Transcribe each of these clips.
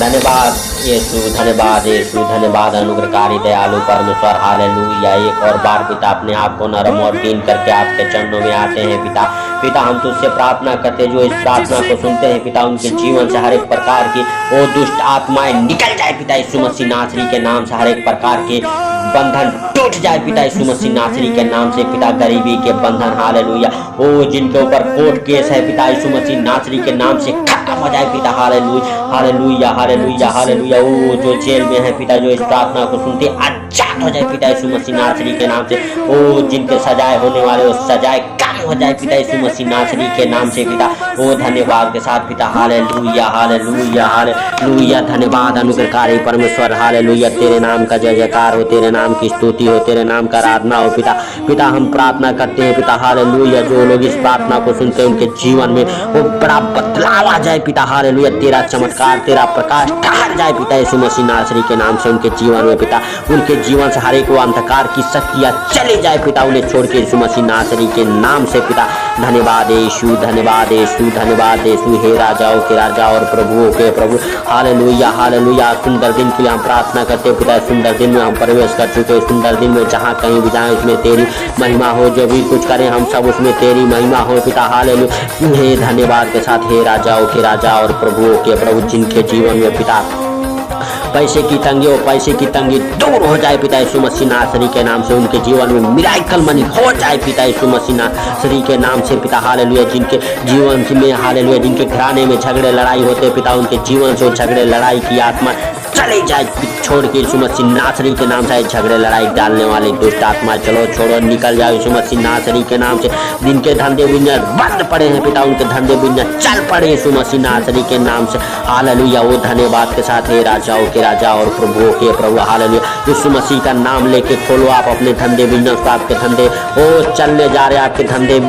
धन्यवाद यीशु, धन्यवाद यीशु, धन्यवाद अनुग्रहकारी दयालु परमेश्वर। हालेलुया। एक और बार पिता अपने आप को नरम और दीन करके आपके चरणों में आते हैं पिता। पिता हम तुझसे प्रार्थना करते जो इस प्रार्थना को सुनते हैं पिता, उनके जीवन से हर एक प्रकार की वो दुष्ट आत्माएं निकल जाए पिता यीशु मसीह नासरी के नाम से। हर एक प्रकार के बंधन टूट जाए पिता यीशु मसीह नासरी के नाम से पिता। गरीबी के बंधन हालेलुया वो जिनके ऊपर कोर्ट केस है पिता यीशु मसीह नासरी के नाम से खत्म हो जाए पिता। Hallelujah hallelujah hallelujah hallelujah. वो जो जेल में है पिता, जो इस प्रार्थना को सुनते आजाद हो जाए पिता यीशु मसीह नासरी के नाम से। वो जिनके सजाए होने वाले वो सजाए कम हो जाए पिता यीशु मसीह नासरी के नाम से पिता। वो धन्यवाद के साथ पिता। Hallelujah hallelujah hallelujah. धन्यवाद अनुग्रहकारी परमेश्वर। हालेलुया। तेरे नाम का जय जयकार हो, तेरे नाम की स्तुति हो, तेरे नाम का आराधना हो पिता। पिता हम प्रार्थना करते हैं पिता। हालेलुया। जो लोग इस प्रार्थना को सुनते हैं उनके जीवन में वो बड़ा बदलाव आ जाए पिता। हालेलुया। तेरा चमत्कार, तेरा प्रकाश ठहर जाए पिता यीशु मसीह नासरी के नाम से उनके जीवन में पिता। उनके जीवन से हर एक वो अंधकार की शक्तियां चली जाए पिता, उन्हें छोड़ के यीशु मसीह नासरी के नाम से पिता। धन्यवाद यीशु, धन्यवाद यीशु, धन्यवाद यीशु। हे राजाओं के राजा और प्रभुओं के प्रभु। Hallelujah hallelujah. सुंदर दिन के लिए हम प्रार्थना करते हैं पिता। सुंदर दिन में हम प्रवेश कर चुके हैं। सुंदर दिन में जहाँ कहीं भी जाएं उसमें तेरी महिमा हो। जो भी कुछ करें हम सब उसमें तेरी महिमा हो पिता। हालेलुया। हे धन्यवाद के साथ हे राजाओं के राजा और प्रभुओं के प्रभु, जिनके जीवन में पिता पैसे की तंगी हो, पैसे की तंगी दूर हो जाए पिता यीशु मसीह नासरी के नाम से। उनके जीवन में मिराकल मनी हो जाए पिता यीशु मसीह नासरी के नाम से पिता। हालेलुया। जिनके जीवन में हालेलुया, जिनके घराने में झगड़े लड़ाई होते पिता, उनके जीवन से झगड़े लड़ाई की आत्मा चले जाए छोड़ के यीशु मसीह नासरी के नाम से। झगड़े लड़ाई डालने वाली दुष्ट आत्मा चलो छोड़ो, निकल जाओ यीशु मसीह नासरी के नाम से। जिनके धंधे बिजनेस बंद पड़े हैं पिता, उनके धंधे बिजनेस चल पड़े यीशु मसीह नासरी के नाम से। हालेलुया। वो धन्यवाद के साथ हे राजाओं के राजा और प्रभुओं के प्रभु। हालेलुया। यीशु मसीह का नाम लेके खोलो आप अपने धंधे बिजनेस को। आपके धंधे वो चलने जा रहे, आपके धंधे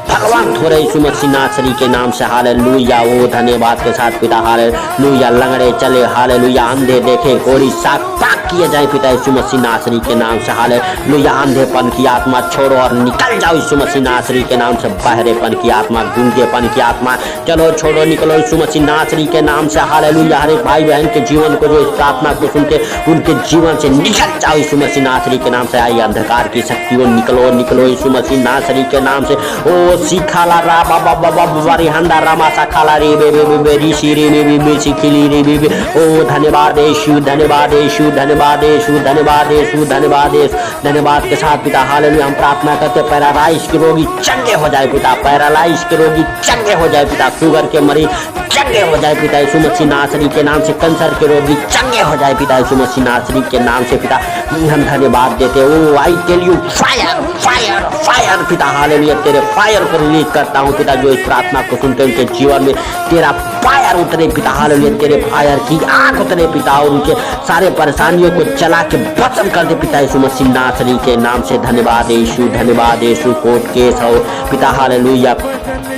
भगवान हो रहे यीशु मसीह नासरी के नाम से। हालेलुया। वो धन्यवाद के साथ पिता। हालेलुया। लंगड़े चले, हालेलुया। अंधे देखे, कोड़ी साफ पाक किए जाए पिता यीशु मसीह नासरी के नाम से। हालेलुया। अंधेपन की आत्मा छोड़ो और निकल जाओ यीशु मसीह नासरी के नाम से। बहरेपन की आत्मा, गूंगेपन की आत्मा चलो छोड़ो, निकलो यीशु मसीह नासरी के नाम से। हालेलुया। हर एक भाई बहन के जीवन को जो इस प्रार्थना को सुनते उनके जीवन से निकल जाओ यीशु मसीह नासरी के नाम से। आई अंधकार की शक्ति वो निकलो, निकलो यीशु मसीह नासरी के नाम से। ओ सिखाला रा बाबा बाबा वारी हंदा रामा साखाला रे बे बे बे ऋषि रे बे बे सिखिली रे बे। ओ धन्यवाद यीशु, धन्यवाद यीशु, धन्यवाद यीशु, धन्यवाद यीशु, धन्यवाद यीशु। धन्यवाद के साथ पिता। हालेलुया। हम प्रार्थना करते पैरालाइज के रोगी चंगे हो जाए पिता। पैरालाइज के रोगी चंगे हो जाए पिता। शुगर के मरीज चंगे हो जाए पिता यीशु मसीह नासरी के नाम से। कैंसर के रोगी चंगे हो जाए पिता यीशु मसीह नासरी के नाम से पिता। हम धन्यवाद देते oh I tell you fire fire fire पिता। हालेलुया। तेरे फायर को रिलीज करता हूँ पिता। जो इस प्रार्थना को सुनते उनके जीवन में तेरा फायर उतरे पिता। हालेलुया। तेरे फायर की आग उतरे पिता और उनके सारे परेशानियों को चला के भस्म कर दे पिता यीशु मसीह नासरी के नाम से। धन्यवाद यीशु, धन्यवाद यीशु। कोर्ट केस हो पिता। हालेलुया।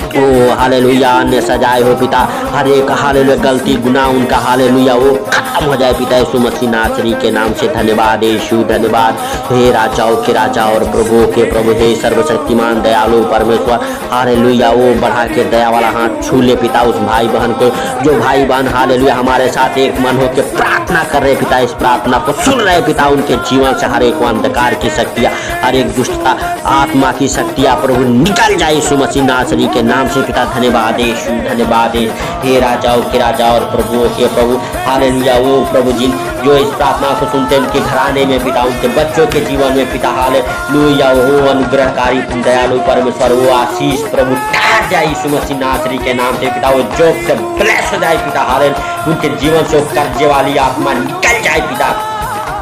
ओ हालेलुया। अन्य सजाए हो पिता। हर एक हालेलुया गलती गुनाह उनका हालेलुया वो खत्म हो जाए पिता यीशु मसीह नासरी के नाम से। धन्यवाद यीशु, धन्यवाद। हे राजाओं के राजा और प्रभुओं के प्रभु, हे सर्वशक्तिमान दयालु परमेश्वर। हालेलुया। वो बढ़ा के दया वाला हाथ छू ले पिता उस भाई बहन को, जो भाई बहन हालेलुया हमारे साथ एक मन होकर प्रार्थना कर रहे पिता। इस प्रार्थना को सुन रहे पिता। उनके जीवन से हर एक अंधकार की शक्तियाँ, हर एक दुष्टता आत्मा की शक्तियाँ प्रभु निकल जाए यीशु मसीह नासरी के नाम से पिता। धन्यवाद यीशु, धन्यवाद हे राजाओं के राजा और प्रभुओं के प्रभु। हालेलुया। वो प्रभु जी जो इस प्रार्थना को सुनते हैं उनके घराने में पिता, उनके बच्चों के जीवन में पिता। हालेलुया। वो अनुग्रहकारी दयालु परमेश्वर, वो आशीष प्रभु ठहर जाए यीशु मसीह नासरी के नाम से पिता। वो जॉब से ब्लेस हो जाए पिता। हालेलुया। उनके जीवन से कर्जे वाली आत्मा निकल जाए पिता।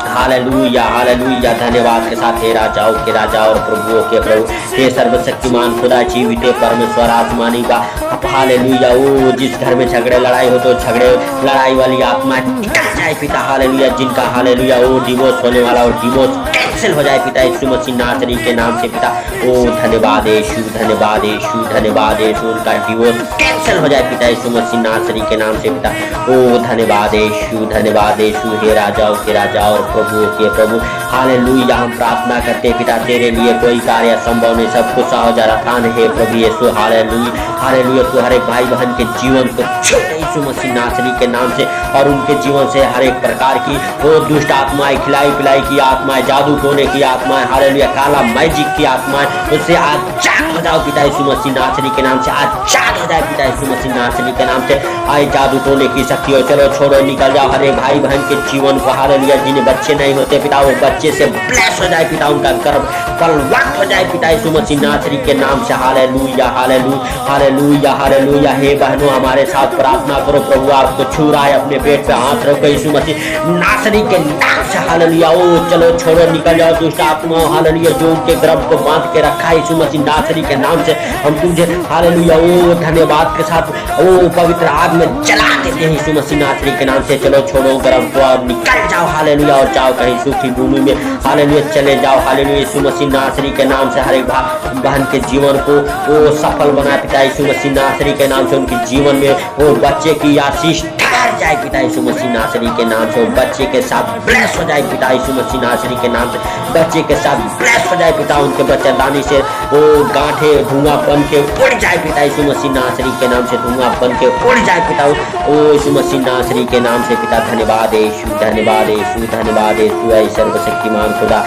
Hallelujah hallelujah. धन्यवाद के साथ हे राजाओं के राजा और प्रभुओं के प्रभु, हे सर्वशक्तिमान खुदा जीवित परमेश्वर आसमानी का। हालेलुया। वो जिस घर में झगड़े लड़ाई हो तो झगड़े लड़ाई वाली आत्मा निकल जाए जाए पिता हालेलुया, जिनका हालेलुया वो डिवोर्स होने वाला और डिवोर्स कैंसिल हो जाए पिता यीशु मसीह नासरी के नाम से पिता। ओ धन्यवाद यीशु, धन्यवाद यीशु, धन्यवाद यीशु, उनका डिवोर्स कैंसिल हो जाए पिता यीशु मसीह नासरी के नाम से पिता। ओ धन्यवाद यीशु, धन्यवाद यीशु, हे राजाओं के राजा और प्रभुओं के प्रभु हालेलुया। हम प्रार्थना करते पिता तेरे लिए कोई कार्य संभव नहीं, सब कुछ सहज आसान है प्रभु यीशु हालेलुया, हालेलुया। तू हर एक भाई बहन के जीवन को छू यीशु मसीह नासरी के नाम से और उनके जीवन से हर एक प्रकार की वो दुष्ट आत्माएं, खिलाई पिलाई की आत्माएं, जादू टोने की आत्माएं, हालेलुया, काला मैजिक की आत्माएं, उससे आजाद हो जाओ पिता यीशु मसीह नासरी के नाम से, आजाद हो जाए पिता यीशु मसीह नासरी के नाम से। आए जादू टोने की शक्ति हो, चलो छोड़ो निकल जाओ हर एक भाई बहन के जीवन को हालेलुया। जिन्हें बच्चे नहीं होते पिता वो बच्चे से ब्लेस हो जाए पिता, उनका गर्भ फलवंत हो जाए पिता यीशु मसीह नासरी के नाम से हालेलुया, हालेलुया, हालेलुया, हालेलुया। हे बहनों हमारे साथ प्रार्थना करो, प्रभु आपको छू रहा है, अपने पेट पे हाथ रखो यीशु मसीह नासरी के नाम से हालेलुया। ओ चलो छोड़ो निकल जाओ दुष्ट आत्माओं हालेलुया, जो उनके गर्भ को बांध के रखा है यीशु मसीह नासरी के नाम से हम तुझे हालेलुया ओ धन्यवाद के साथ ओ पवित्र आग में जला देते हैं यीशु मसीह नासरी के नाम से। चलो छोड़ो गर्भ को और निकल जाओ हालेलुया, और जाओ कहीं सूखी भूमि में हालेलुया चले जाओ हालेलुया। यीशु मसीह नासरी के नाम से हर एक बहन के जीवन को वो सफल बना पिता यीशु मसीह नासरी के नाम से। उनके जीवन में वो बच्चे की आशीष ठहर जाए पिता यीशु मसीह नासरी के नाम से। बच्चे के साथ ब्लेस हो जाए पिता यीशु मसीह नासरी के नाम से, बच्चे के साथ ब्लेस हो जाए पिता। उनके बच्चेदानी से वो गांठे धुआं बन के उड़ जाए पिता यीशु मसीह नासरी के नाम से, धुआं बन के उड़ जाए पिता ओ यीशु मसीह नासरी के नाम से पिता। धन्यवाद यीशु, धन्यवाद यीशु, धन्यवाद यीशु, ऐ सर्वशक्तिमान खुदा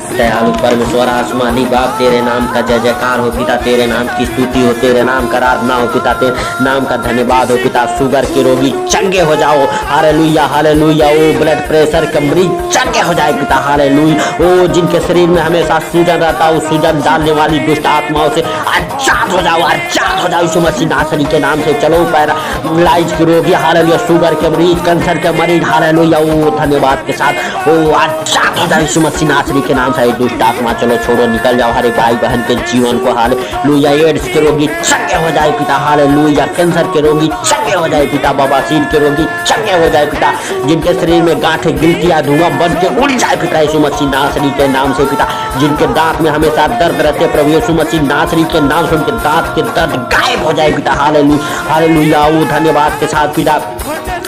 दयालु परमेश्वर आसमानी बाप, तेरे नाम का जय जयकार हो पिता, तेरे नाम की स्तुति हो, तेरे नाम का आराधना हो पिता, तेरे नाम का धन्यवाद हो पिता। शुगर के रोगी चंगे हो जाओ हालेलुया, हालेलुया। ओ ब्लड प्रेशर के मरीज चंगे हो जाए पिता हालेलुया। ओ जिनके शरीर में हमेशा सूजन रहता है, सूजन डालने वाली दुष्ट आत्माओं से आजाद हो जाओ, आजाद हो जाओ यीशु मसीह नासरी के नाम से। चलो पैरालाइज के रोगी हालेलुया, शुगर के मरीज, कैंसर के मरीज हालेलुया ओ धन्यवाद के साथ ओ आजाद हो जाओ यीशु मसीह नासरी के नाम से। दुष्ट आत्मा चलो छोड़ो निकल जाओ हर एक भाई बहन के जीवन को हालेलुया। एड्स के रोगी चंगे हो जाए पिता हालेलुया, कैंसर के रोगी चंगे हो जाए पिता, बवासीर के रोगी चंगे हो जाए पिता, जिनके शरीर में गांठे गिल्टियां धुआं बन के उड़ जाए पिता यीशु मसीह नासरी के नाम से पिता। जिनके दांत में हमेशा दर्द रहते प्रभु यीशु मसीह नासरी के नाम से उनके दांत के दर्द गायब हो जाए पिता हालेलुया, हालेलुया। वो धन्यवाद के साथ पिता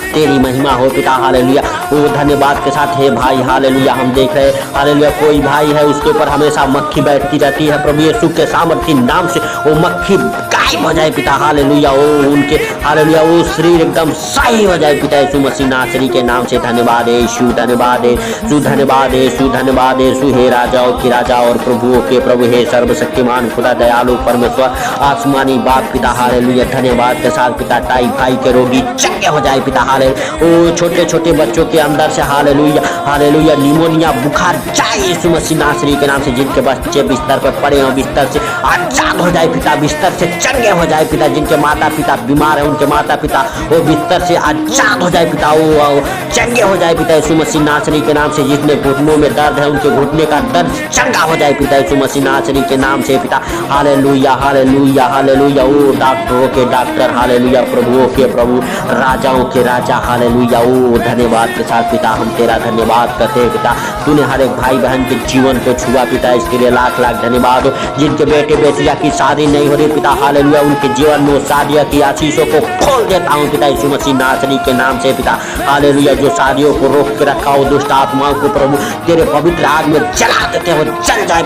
तेरी महिमा हो पिता हालेलुया। वो धन्यवाद के साथ हे भाई हालेलुया, हम देख रहे हालेलुया कोई भाई है उसके ऊपर हमेशा मक्खी बैठती रहती है प्रभु यीशु के सामर्थ्य नाम से वो मक्खी गायब हो जाए पिता हालेलुया। ओ उनके हालेलुया वो शरीर एकदम सही हो जाए पिता यीशु मसीह नासरी के नाम से। धन्यवाद यीशु, धन्यवाद यीशु, धन्यवाद यीशु, धन्यवाद यीशु। हे राजाओं के राजा और प्रभुओं के प्रभु, हे सर्वशक्तिमान खुदा दयालु परमेश्वर आसमानी बाप पिता हालेलुया। धन्यवाद के साथ पिता टाइफाइड के रोगी चंगे हो जाए पिता हालेलुया। ओ छोटे छोटे बच्चों के अंदर से हालेलुया, हालेलुया निमोनिया बुखार जाए यीशु मसीह नासरी के नाम से। जिनके बच्चे बिस्तर पर पड़े हो बिस्तर से आजाद हो जाए पिता, बिस्तर से चंगे हो जाए पिता। जिनके माता पिता बीमार है उनके माता पिता वो बिस्तर से आजाद हो जाए पिता, वो चंगे हो जाए पिता यीशु मसीह नासरी के नाम से। जिसने घुटनों में दर्द है उनके घुटने का दर्द चंगा हो जाए पिता यीशु मसीह नासरी के नाम से पिता हालेलुया, हालेलुया, हालेलुया। ओ डॉक्टरों के डॉक्टर हालेलुया, प्रभुओं के प्रभु, राजाओं के राजा हालेलुया। ओ धन्यवाद के साथ पिता हम तेरा धन्यवाद करते हैं पिता, तूने हर एक भाई बहन के जीवन को छुआ पिता, इसके लिए लाख लाख धन्यवाद हो। जिनके बेटे बेटिया की शादी नहीं हो रही पिता हालेलुया, उनके जीवन में शादियों की आशीषों को खोल देता हूँ पिता यीशु मसीह नासरी के नाम से पिता हालेलुया। जो शादियों को रोक के रखा हो दुष्ट आत्माओं को प्रभु तेरे पवित्र आग में जला देते हो, जल जाए,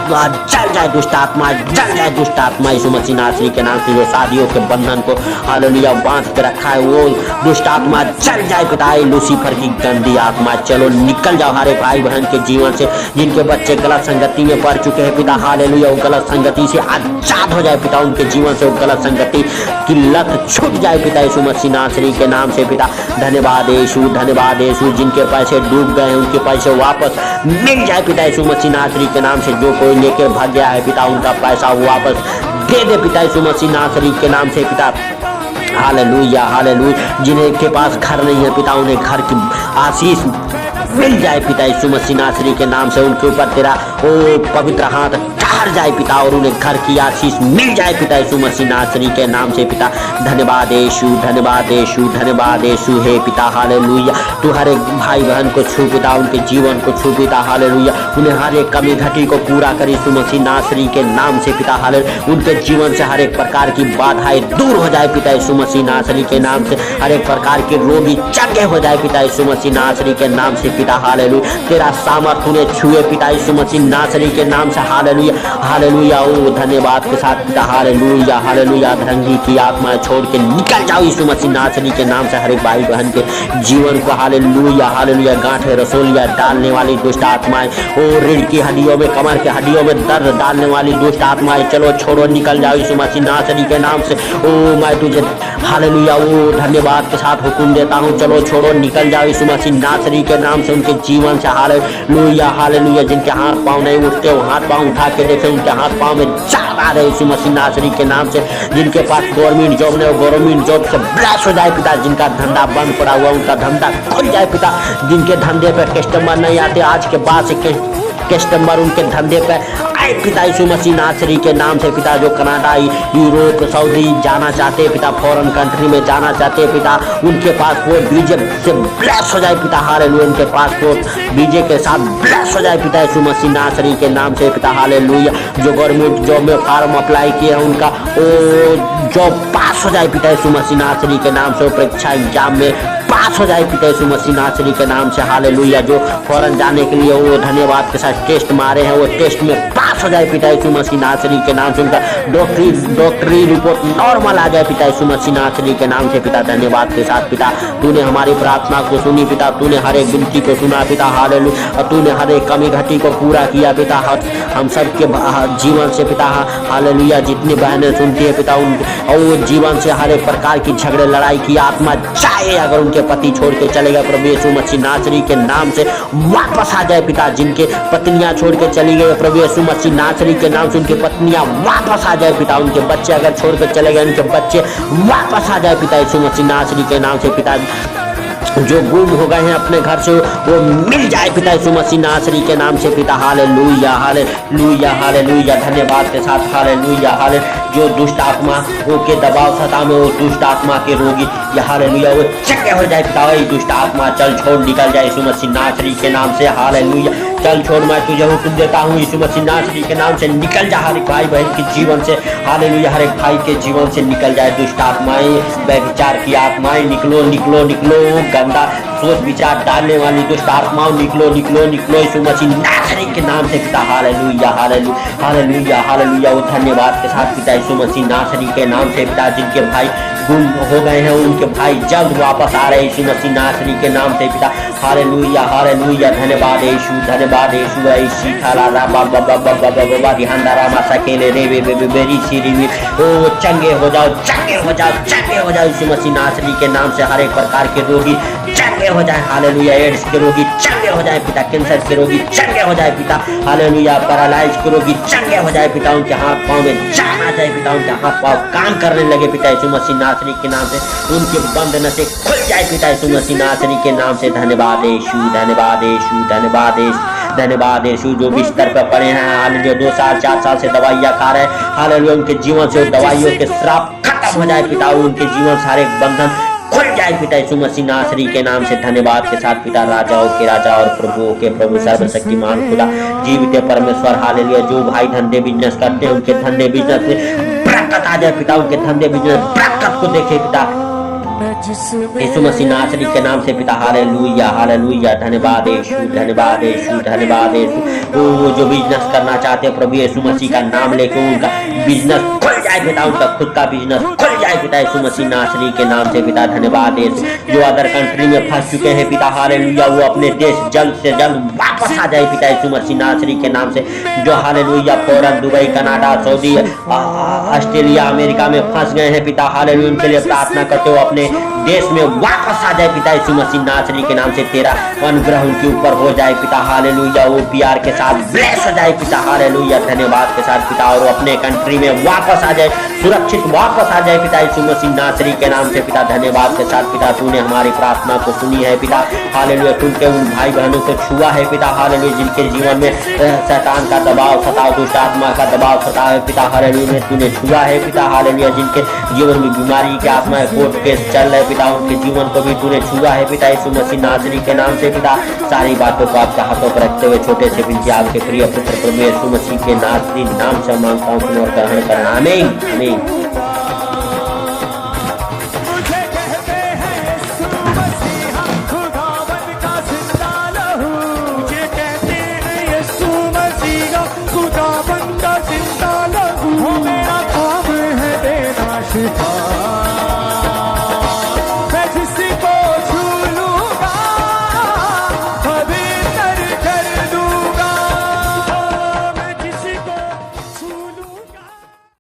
जल जाए दुष्ट आत्मा, जल जाए दुष्ट आत्मा यीशु मसीह नासरी के नाम से। जो शादियों के बंधन को हालेलुया बांध के रखा है वो दुष्ट आत्मा जल जाए पिता। लूसीफर की गंदी आत्मा चलो निकल जाओ हरे भाई बहन के जीवन से। जिनके बच्चे गलत संगति में पड़ चुके हैं पिता हालेलुया, वो गलत संगति से आजाद हो जाए पिता, उनके जीवन से वो गलत संगति की लत छूट जाए पिता यीशु मसीह नासरी के नाम से पिता। धन्यवाद यीशु, धन्यवाद यीशु। जिनके पैसे डूब गए हैं उनके पैसे वापस मिल जाए पिता यीशु मसीह नासरी के नाम से। जो कोई लेके भाग गया है पिता उनका पैसा वापस दे दे पिता यीशु मसीह नासरी के नाम से पिता हालेलुया, हालेलुया। जिन्हें के पास घर नहीं है पिता उन्हें घर की आशीष मिल जाए पिता यीशु मसीह नासरी के नाम से। उनके ऊपर तेरा ओ पवित्र हाथ ठहर जाए पिता और उन्हें घर की आशीष मिल जाए पिता यीशु मसीह नासरी के नाम से पिता। धन्यवाद यीशु, धन्यवाद यीशु, धन्यवाद यीशु हे पिता। हालेलुया। तू हर एक भाई बहन को छू पिता, उनके जीवन को छू पिता। हालेलुया। उन्हें हर एक कमी घटी को पूरा कर यीशु मसीह नासरी के नाम से पिता। हालेलुया। उनके जीवन से हर एक प्रकार की बाधाएं दूर हो जाए पिता यीशु मसीह नासरी के नाम से। हर एक प्रकार के रोगी चंगे हो जाए पिता यीशु मसीह नासरी के नाम से पिता। हालेलुया। तेरा सामर्थ उन्हें छुए पिता यीशु मसीह नासरी के नाम से। हालेलुया, हालेलुया। ओ धन्यवाद के साथ पिता। Hallelujah, hallelujah. धरंगी की आत्मा छोड़ के निकल जाओ यीशु मसीह नासरी के नाम से हर एक भाई बहन के जीवन को। Hallelujah, hallelujah. गांठे रसोलिया डालने वाली दुष्ट आत्माएं, ओ रीढ़ की हड्डियों में, कमर की हड्डियों में दर्द डालने वाली दुष्ट आत्माएं, चलो छोड़ो, निकल जाओ यीशु मसीह नासरी के नाम से। ओ मैं तुझे हालेलुया ओ धन्यवाद के साथ हुक्म देता हूँ, चलो छोड़ो, निकल जाओ यीशु मसीह नासरी के नाम से उनके जीवन से। Hallelujah, hallelujah. जिनके हाथ पाँव नहीं उठते वो हाथ पाँव उठा के देखे, उनके हाथ पाँव में जान आ रहे यीशु मसीह नासरी के नाम से। जिनके पास गवर्नमेंट जॉब नहीं, गवर्नमेंट जॉब से ब्लास्ट हो जाए पिता। जिनका धंधा बंद पड़ा हुआ उनका धंधा खुल जाए पिता। जिनके धंधे पे कस्टमर नहीं आते, आज के बाद से कस्टमर उनके धंधे पे आए पिता यीशु मसीह नासरी के नाम से पिता। जो कनाडा, यूरोप, सऊदी जाना चाहते पिता, फॉरेन कंट्री में जाना चाहते पिता, उनके पासपोर्ट वीजे से ब्लेस हो जाए पिता। हालेलुया। उनके पासपोर्ट वीजे के साथ ब्लेस हो जाए पिता यीशु मसीह नासरी के नाम से पिता। हालेलुया। जो गवर्नमेंट जॉब में फार्म अप्लाई किया है उनका वो जॉब पास हो जाए पिता यीशु मसीह नासरी के नाम से। परीक्षा एग्जाम में पास हो जाए पिता यीशु मसीह नासरी के नाम से। हालेलुया। जो फॉरेन जाने के लिए वो धन्यवाद के साथ टेस्ट मारे हैं, वो टेस्ट में पास हो जाए पिता यीशु मसीह नासरी के नाम से। उनका डॉक्टरी रिपोर्ट नॉर्मल आ जाए पिता यीशु मसीह नासरी के नाम से पिता। धन्यवाद के साथ पिता। तूने हमारी प्रार्थना को सुनी पिता, तूने हर एक विनती को सुना पिता। हालेलुया। और तूने हर एक कमी घटी को पूरा किया पिता। हम सब के जीवन से पिता। हालेलुया। जितनी बहनें सुनती है पिता, उन और जीवन से हर एक प्रकार की झगड़े लड़ाई की आत्मा चाहे अगर उनके पति छोड़ के चलेगा प्रभु यीशु मसीह नासरी के नाम से वापस आ जाए पिता। जिनके पत्नियां छोड़ के चली गई प्रभु यीशु मसीह नासरी के नाम से उनकी पत्नियां वापस आ जाए पिता। उनके बच्चे अगर छोड़ के चले गए उनके बच्चे वापस आ जाए पिता यीशु मसीह नासरी के नाम से पिता। जो गुम हो गए हैं अपने घर से वो मिल जाए पिता यीशु मसीह नासरी के नाम से पिता। Hallelujah, hallelujah, hallelujah. धन्यवाद के साथ हालेलुया, हालेलुया। जो दुष्ट आत्मा के दबाव सता में वो दुष्ट आत्मा के रोगी हालेलुया वो चंगे हो जाए पिता। वही दुष्ट आत्मा चल छोड़, निकल जाए यीशु मसीह नासरी के नाम से। हालेलुया। चल छोड़, मैं तुझे हुक्म देता हूँ यीशु मसीह नासरी के नाम से, निकल जा हर एक भाई बहन के जीवन से। हालेलुया। हर एक भाई के जीवन से निकल जाए दुष्ट आत्माएं, व्यभिचार की आत्माएं, निकलो, निकलो, निकलो। गंदा सोच विचार डालने वाली दुष्ट आत्माओं निकलो, निकलो, निकलो यीशु मसीह नासरी के नाम से पिता। Hallelujah, hallelujah, hallelujah, hallelujah. वो धन्यवाद के साथ पिता यीशु मसीह नासरी के नाम से पिता। जिनके भाई गुम हो गए हैं उनके भाई जल्द वापस आ रहे यीशु मसीह नासरी के नाम से पिता। Hallelujah, hallelujah. धन्यवाद यीशु, धन्यवाद यीशु। ऐसी खाला राबा बाबा बाबा बाबा ध्यानदा रामा सकेले रे वे बेरी सीरी वी। ओ चंगे हो जाओ, चंगे हो जाओ, चंगे हो जाओ यीशु मसीह नासरी के नाम से। हर एक प्रकार के रोगी चंगे हो जाए। हालेलुया। एड्स के रोगी चंगे हो जाए पिता। कैंसर के रोगी चंगे हो जाए पिता। हालेलुया। पैरालाइज के रोगी चंगे हो जाए पिता। उनके हाथ पाँव में जान आ जाए पिता। उनके हाथ पाँव काम करने लगे पिता यीशु मसीह नासरी के नाम से। उनके बंद नसें खुल जाए पिता यीशु मसीह नासरी के नाम से। धन्यवाद यीशु, धन्यवाद यीशु, धन्यवाद यीशु, धन्यवाद यीशु। जो बिस्तर पर पड़े हैं हालेलुया, 2 साल 4 साल से दवाइयाँ खा रहे हैं हालेलुया, उनके जीवन से दवाइयों के श्राप खत्म हो जाए पिता। उनके जीवन सारे बंधन खुल जाए पिता यीशु मसीह नासरी के नाम से। धन्यवाद के साथ पिता। राजाओं के राजा और प्रभुओं के प्रभु, सर्वशक्तिमान खुदा, जीवित परमेश्वर हालेलुया। जो भाई धंधे बिजनेस करते हैं उनके धंधे बिजनेस में बरकत आ जाए पिता। उनके धंधे बिजनेस बरकत को देखे पिता यीशु मसीह नासरी के नाम से पिता। Hallelujah, hallelujah. धन्यवाद यीशु, धन्यवाद यीशु, धन्यवाद यीशु। वो जो बिजनेस करना चाहते हैं प्रभु यीशु मसीह का नाम लेके उनका बिजनेस खुल जाए पिता। उनका खुद का बिजनेस खुल जाए पिता यीशु मसीह नासरी के नाम से पिता। धन्यवाद यीशु। जो अदर कंट्री में फंस चुके हैं पिता हालेलुया, वो अपने देश जल्द से जल्द वापस आ जाए पिता यीशु मसीह नासरी के नाम से। जो hallelujah foreign, Dubai, Canada, Saudi, Australia, America में फंस गए हैं पिता हालेलुया, उनके लिए प्रार्थना करते हो अपने देश में वापस आ जाए पिता यीशु मसीह नासरी के नाम से। तेरा अनुग्रह उनके ऊपर हो जाए पिता, हालेलुया। वो प्यार के साथ ब्लेस हो जाए पिता, हालेलुया, धन्यवाद के साथ पिता। और वो अपने कंट्री में वापस आ जाए, सुरक्षित वापस आ जाए पिता यीशु मसीह नासरी के नाम से पिता, धन्यवाद के साथ पिता। तूने हमारी प्रार्थना को सुनी है पिता, हालेलुया। तूने उन भाई बहनों को छुआ है पिता, हालेलुया, जिनके जीवन में शैतान का दबाव सताव, दुष्ट आत्मा का दबाव सताव है पिता, हालेलुया, तूने छुआ है पिता, हालेलुया। जिनके जीवन में बीमारी की आत्मा है, कोर्ट केस चल रहे पिता, उनके जीवन को भी तूने छुआ है पिता यीशु मसीह नासरी के नाम से पिता। सारी बातों को आपके हाथों पर रखते हुए छोटे से बिनती आपके प्रिय पुत्र प्रभु यीशु मसीह के नासरी नाम से मांगता हूँ और ग्रहण करना, आमीन आमीन।